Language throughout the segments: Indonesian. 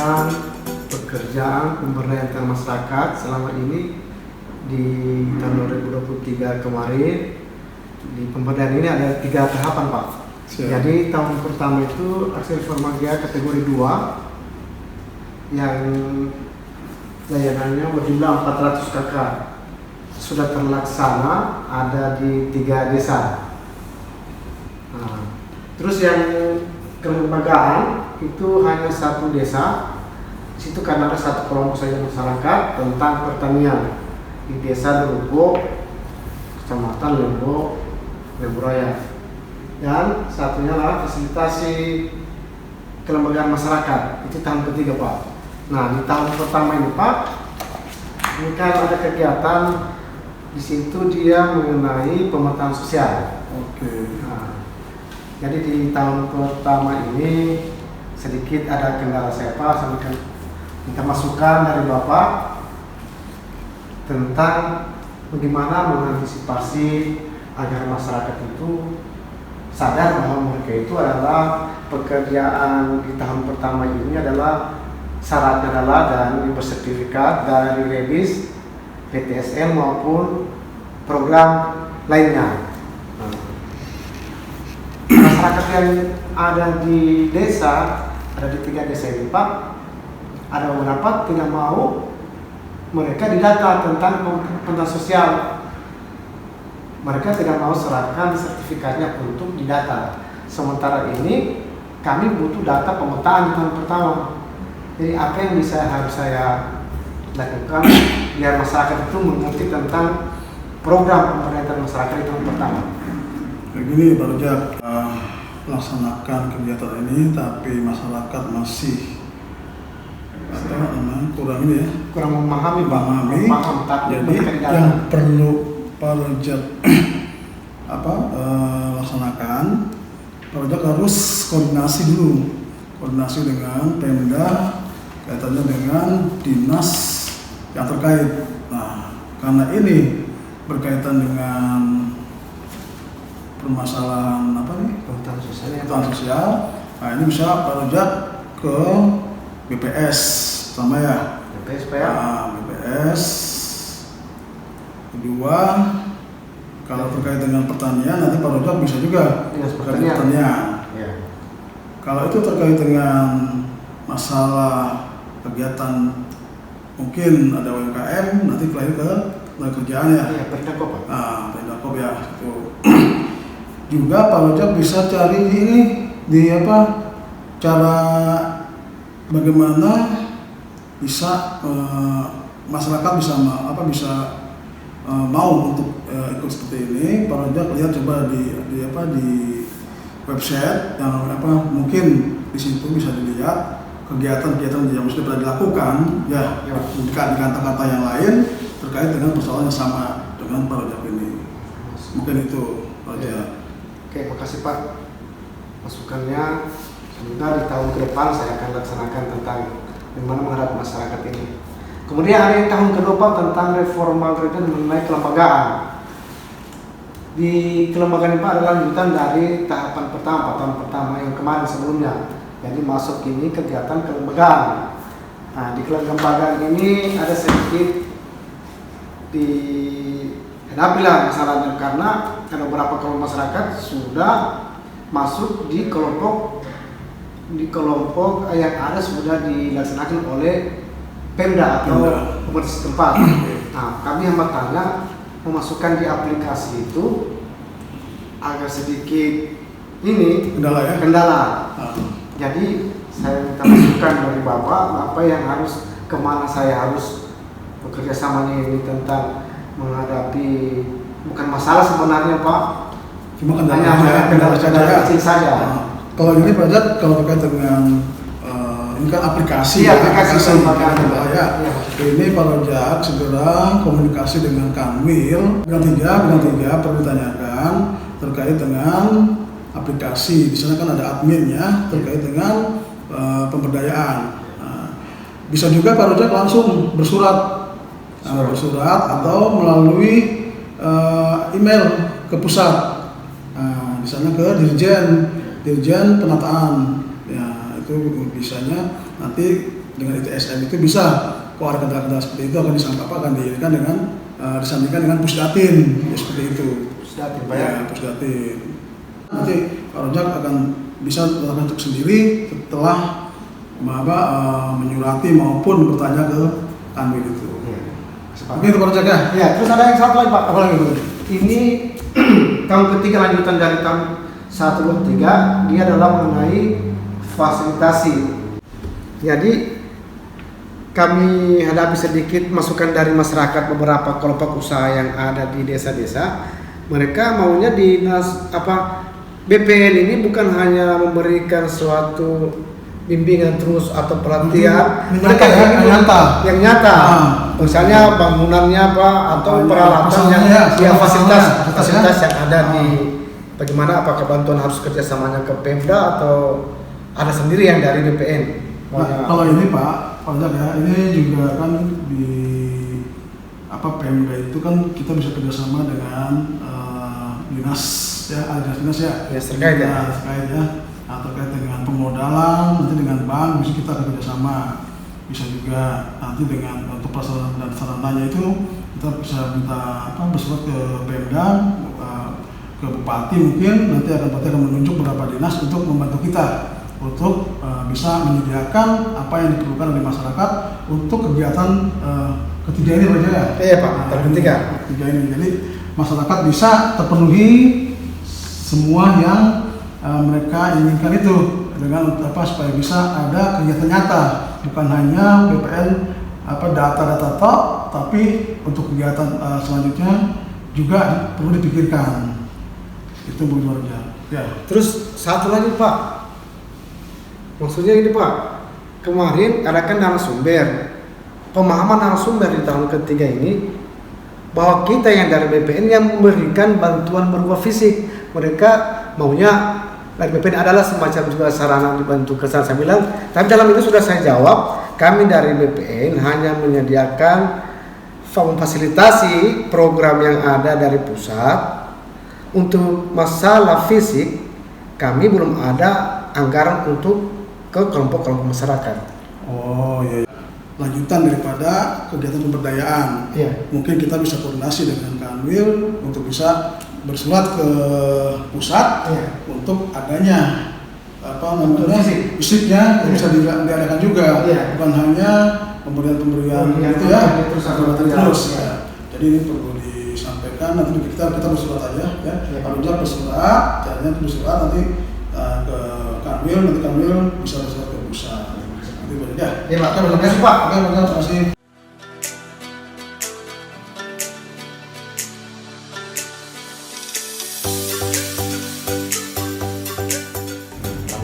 melaksanakan pekerjaan pemberdayaan masyarakat selama ini di tahun 2023 kemarin. Di pemberdayaan ini ada 3 tahapan, Pak. Siap. Jadi tahun pertama itu aksi reforma kategori 2 yang layanannya berjumlah 400 KK sudah terlaksana, ada di 3 desa. Nah, terus yang kelembagaan itu hanya 1 desa. Situ karena ada 1 kelompok saja masyarakat tentang pertanian di desa Lembo, kecamatan Lembo, Lemburaya. Dan satunya adalah fasilitasi kelembagaan masyarakat. Itu tahun ketiga, Pak. Nah, di tahun pertama ini, Pak, ini kan ada kegiatan di situ dia mengenai pemetaan sosial. Oke. Nah, jadi di tahun pertama ini sedikit ada kendala saya, Pak. Saya minta masukan dari Bapak tentang bagaimana mengantisipasi agar masyarakat itu sadar bahwa mereka itu adalah pekerjaan di tahun pertama ini adalah syaratnya adalah dan bersertifikat dari Redis, PTSN maupun program lainnya. Masyarakat yang ada di desa, ada di 3 desa ini, Pak, ada beberapa tidak mau mereka didata tentang pemetaan sosial. Mereka tidak mau serahkan sertifikatnya untuk didata. Sementara ini kami butuh data pemetaan di tahun pertama. Jadi apa yang harus saya lakukan biar masyarakat itu mengerti tentang program pemberdayaan masyarakat di tahun pertama? Begini Pak Rojak, melaksanakan kegiatan ini tapi masyarakat masih kurang ini ya, kurang memahami, jadi yang perlu Pak Rojak laksanakan, Pak Rojak harus koordinasi dengan Pemda kaitannya dengan dinas yang terkait. Nah, karena ini berkaitan dengan permasalahan pemetaan sosial. Nah, ini bisa Pak Rojak ke BPS sama ya. BPS, Pak ya. BPS. Kedua, kalau terkait dengan pertanian nanti Pak Rojak bisa juga Dinas pertanian. Ya. Kalau itu terkait dengan masalah kegiatan mungkin ada UMKM, nanti kembali ke kerjaan ya. Iya, Perdakop, Pak. Perdakop ya. Itu. Juga Pak Rojak bisa cari ini di cara bagaimana bisa masyarakat bisa mau untuk ikut seperti ini. Pak Rojak lihat coba di website yang mungkin di situ bisa dilihat kegiatan-kegiatan yang sudah pernah dilakukan ya, dengan kata-kata yang lain terkait dengan persoalan yang sama dengan Pak Rojak ini. Mungkin itu Pak Rojak. Oke, makasih Pak masukannya. Semoga di tahun ke depan saya akan laksanakan tentang bagaimana menghadapi masyarakat ini. Kemudian ada yang tahun kedua, Pak, tentang reforma agregat mengenai kelembagaan. Di kelembagaan ini, Pak, adalah lanjutan dari tahapan pertama, tahun pertama yang kemarin sebelumnya. Jadi masuk ini kegiatan kelembagaan. Nah, di kelembagaan ini ada sedikit dihadapilah masalahnya karena beberapa kelompok masyarakat sudah masuk di kelompok yang ada sudah dilaksanakan oleh Pemda atau pemerintah setempat. Nah, kami yang bertanya memasukkan di aplikasi itu agak sedikit ini kendala. Jadi saya minta masukan dari Bapak yang harus kemana saya harus bekerja sama ini tentang menghadapi bukan masalah sebenarnya, Pak. Cuma kendala kecil saja. Kalau ini Pak, kalau terkait dengan ini kan aplikasi, aplikasi ya. Ini Pak Rojak segera komunikasi dengan Kanwil bidang 3 perlu ditanyakan terkait dengan aplikasi. Di sana kan ada adminnya terkait dengan pemberdayaan. Bisa juga Pak Rojak langsung bersurat atau melalui email ke pusat. Di sana ke Dirjen Penataan. Ya, itu bisanya nanti dengan ITSM itu bisa kalau ada kendala-kendala seperti itu akan disandingkan dengan Pusdatin ya, seperti itu. Pusdatin Pak ya, Pusdatin. Nanti Pak Rojak akan bisa melakukan cek sendiri setelah menyurati maupun bertanya ke Kanwil itu. Oke, itu Pak Rojak ya. Ya, terus ada yang satu lagi Pak. Apa lagi? Ini tahun ketiga lanjutan dari tahun 123, dia adalah mengenai fasilitasi. Jadi kami hadapi sedikit masukan dari masyarakat beberapa kelompok usaha yang ada di desa-desa. Mereka maunya BPN ini bukan hanya memberikan suatu bimbingan terus atau pelatihan, mereka yang nyata. Misalnya bangunannya atau peralatan yang fasilitas yang ada di bagaimana, apakah bantuan harus kerjasamanya ke Pemda atau ada sendiri yang dari BPN. Nah, kalau ini Pak Rojak ya, ini juga kan di Pemda itu kan kita bisa kerjasama dengan dinas ya, ada dinas ya. Ya terkait ya. Terkait ya. Nah, terkait dengan pemmodalan, nanti dengan bank bisa kita kerjasama. Bisa juga nanti dengan untuk prasarana dan sarananya itu kita bisa minta bersurat ke Pemda, ke Bupati mungkin nanti Bupati akan menunjuk beberapa dinas untuk membantu kita untuk bisa menyediakan apa yang diperlukan oleh masyarakat untuk kegiatan ketiga ini saja ya. Iya Pak, ketiga ini. Jadi masyarakat bisa terpenuhi semua yang mereka inginkan itu dengan supaya bisa ada kegiatan nyata, bukan hanya BPN data-data top, tapi untuk kegiatan selanjutnya juga perlu dipikirkan. Itu begitu aja. Ya. Terus satu lagi Pak, maksudnya ini Pak, kemarin ada kan pemahaman narasumber di tahun ketiga ini bahwa kita yang dari BPN yang memberikan bantuan berupa fisik, mereka maunya dari BPN adalah semacam juga sarana dibantu kesan. Saya bilang, tapi dalam itu sudah saya jawab, kami dari BPN hanya menyediakan memfasilitasi program yang ada dari pusat. Untuk masalah fisik, kami belum ada anggaran untuk ke kelompok-kelompok masyarakat. Oh iya. Lanjutan daripada kegiatan pemberdayaan. Iya. Mungkin kita bisa koordinasi dengan Kanwil untuk bisa bersurat ke pusat untuk adanya fisiknya bisa diadakan juga. Iya. Bukan hanya pemberian gitu ya. Terus ya. Jadi ini perlu disampaikan, nanti kita bersurat aja ya. Kalau sudah bersurat, caranya bersurat nanti ke Kanwil, nanti Kanwil bisa bersurat ke pusat. Nanti boleh ya. Ya Pak, terima kasih Pak. Oke, terima kasih.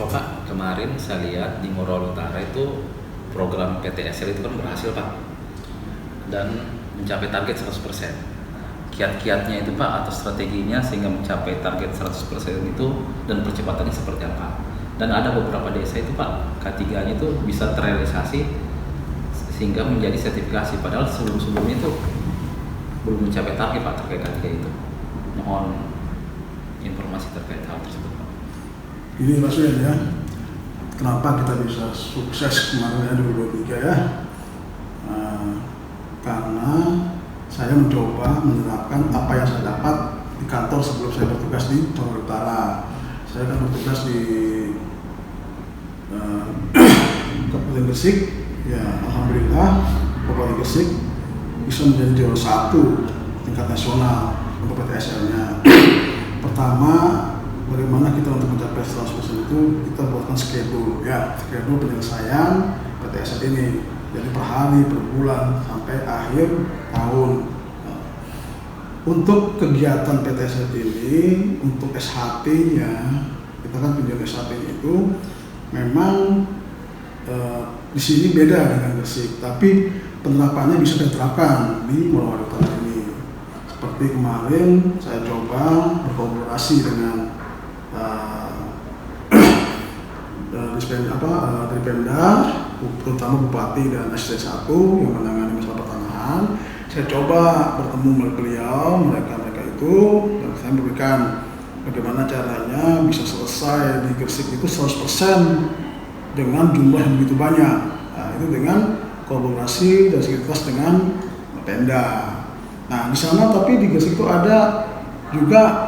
Pak, kemarin saya lihat di Morowali Utara itu program PTSL itu kan berhasil Pak, dan mencapai target 100%. Kiat-kiatnya itu Pak atau strateginya sehingga mencapai target 100% itu dan percepatannya seperti apa? Dan ada beberapa desa itu Pak, K3-nya itu bisa terrealisasi sehingga menjadi sertifikasi, padahal sebelum-sebelumnya itu belum mencapai target Pak terkait K3 itu. Mohon informasi terkait hal tersebut Pak. Ini maksudnya ya, kenapa kita bisa sukses kemarin 2023 ya? Karena saya mencoba menerapkan apa yang saya dapat di kantor sebelum saya bertugas di Morowali Utara. Saya kan bertugas di Kabupaten Gresik, ya alhamdulillah Kabupaten Gresik bisa menjadi juara 1 tingkat nasional untuk PTSL-nya. Pertama, bagaimana kita untuk mencapai 100% itu kita buatkan schedule penyelesaian PTSL ini. Jadi per hari, per bulan, sampai akhir tahun. Untuk kegiatan PTSL ini, untuk SHT-nya, kita kan tunjuk SHT itu memang di sini beda dengan Gresik, tapi penerapannya bisa diterapkan di Morowali Utara ini. Seperti kemarin saya coba berkolaborasi dengan dari Pemda, terutama Bupati dan Asisten 1 yang menangani masalah pertanahan. Saya coba bertemu dengan beliau, mereka itu, dan saya memberikan bagaimana caranya bisa selesai di Gresik itu 100% dengan jumlah yang begitu banyak. Nah, itu dengan kolaborasi dan sinergitas dengan Pemda. Nah, di sana tapi di Gresik itu ada juga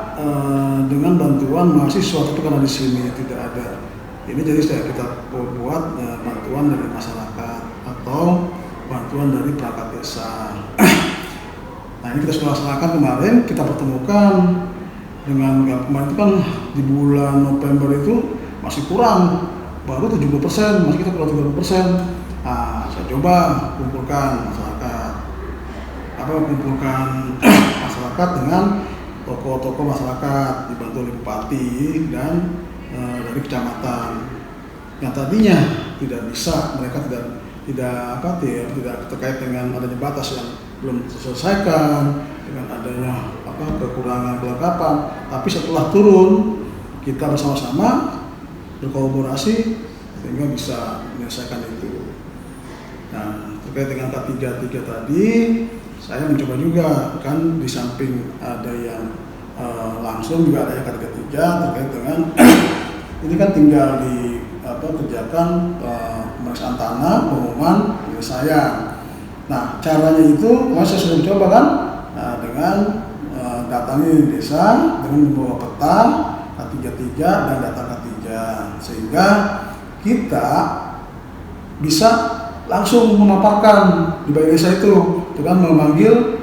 dengan bantuan mahasiswa, tapi karena di sini tidak ada. Ini jadi kita buat bantuan dari masyarakat atau bantuan dari perangkat desa. Nah, ini kita sudah laksanakan kemarin, kita pertemukan dengan kemarin itu kan di bulan November itu masih kurang, baru 70%, masih kita kurang 30%. Nah, saya coba kumpulkan masyarakat, masyarakat dengan tokoh-tokoh masyarakat dibantu oleh bupati dan dari kecamatan yang tadinya tidak bisa, mereka tidak terkait dengan adanya batas yang belum diselesaikan, dengan adanya kekurangan kelengkapan, tapi setelah turun kita bersama-sama berkolaborasi sehingga bisa menyelesaikan itu. Nah, terkait dengan K33 tadi, saya mencoba juga kan di samping ada yang langsung juga ada yang K33 terkait dengan ini kan tinggal kerjakan pemeriksaan tanah, pengumuman, penyelesaian. Nah, caranya itu kemarin saya sudah mencoba kan dengan datangi desa dengan membawa peta K33 dan data K3 sehingga kita bisa langsung memaparkan di balai desa itu dengan memanggil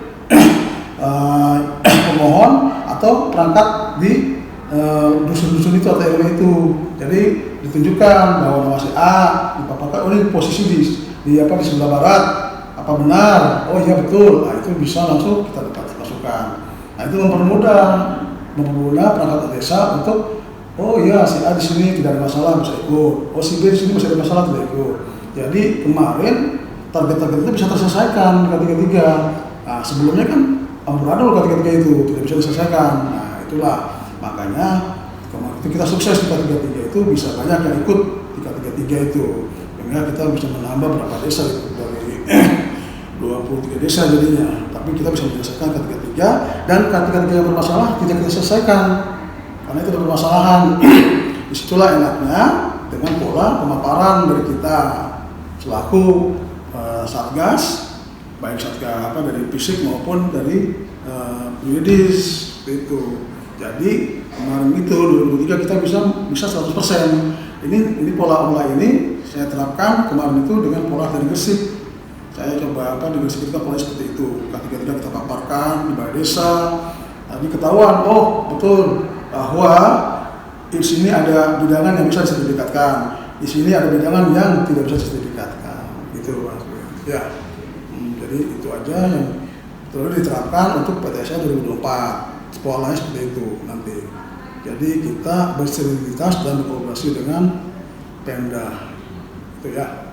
pemohon atau perangkat di dusun-dusun itu atau RW itu. Jadi ditunjukkan bahwa nama si A dipaparkan, ini posisi di sebelah barat, apa benar? Oh iya betul. Nah, itu bisa langsung kita dapat masukan. Nah, itu mempermudah perangkat desa untuk oh iya si A di sini tidak ada masalah bisa ikut. Oh si B di sini masih ada masalah tidak ikut. Jadi kemarin target-target itu bisa terselesaikan K33. Nah, sebelumnya kan amburadul K33 itu tidak bisa diselesaikan. Nah, itulah makanya kemarin itu kita sukses di K33 itu bisa banyak yang ikut di K33 itu. Sehingga kita bisa menambah berapa desa itu dari 23 desa jadinya. Tapi kita bisa menyelesaikan K33 dan K33 yang bermasalah tidak kita selesaikan karena itu ada permasalahan. Disitulah enaknya dengan pola pemaparan dari kita selaku satgas, baik satgas dari fisik maupun dari yuridis itu. Jadi kemarin itu 2023 kita bisa 100%. Ini pola ini saya terapkan kemarin itu dengan pola dari Gresik. Saya coba di Gresik kita pola seperti itu. K33 kita paparkan di balai desa. Tadi ketahuan, oh betul bahwa di sini ada bidangan yang bisa disertifikatkan, di sini ada bidangan yang tidak bisa disertifikatkan, gitu Mas. Ya, jadi itu aja yang perlu diterapkan untuk PTSA 2024. Polanya seperti itu nanti. Jadi kita bersinergitas dan berkolaborasi dengan Pemda, itu ya.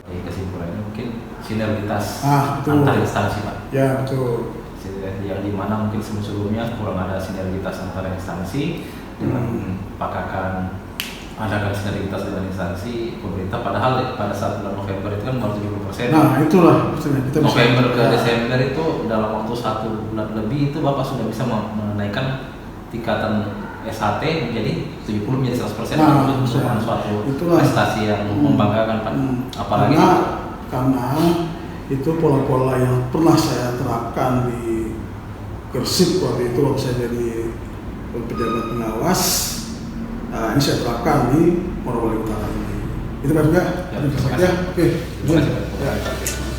Kesimpulannya mungkin sinergitas betul. Antar instansi Pak. Ya betul. Yang dimana mungkin sebelumnya kurang ada sinergitas antara instansi dengan pakakan adakan sinergitas dengan instansi pemerintah, padahal pada saat bulan November itu kan baru 70%. Nah itulah kita November ke Desember itu dalam waktu 1 bulan lebih itu Bapak sudah bisa menaikkan tingkatan SHT menjadi 70 menjadi 100%. Nah, itu merupakan suatu prestasi yang membanggakan Pak. Apalagi karena itu pola-pola yang pernah saya terapkan di Gresik waktu itu waktu saya jadi pejabat pengawas. Nah, ini saya terapkan di Morowali Utara ini. Itu Pak juga. Ya, terima kasih. Oke. Terima kasih.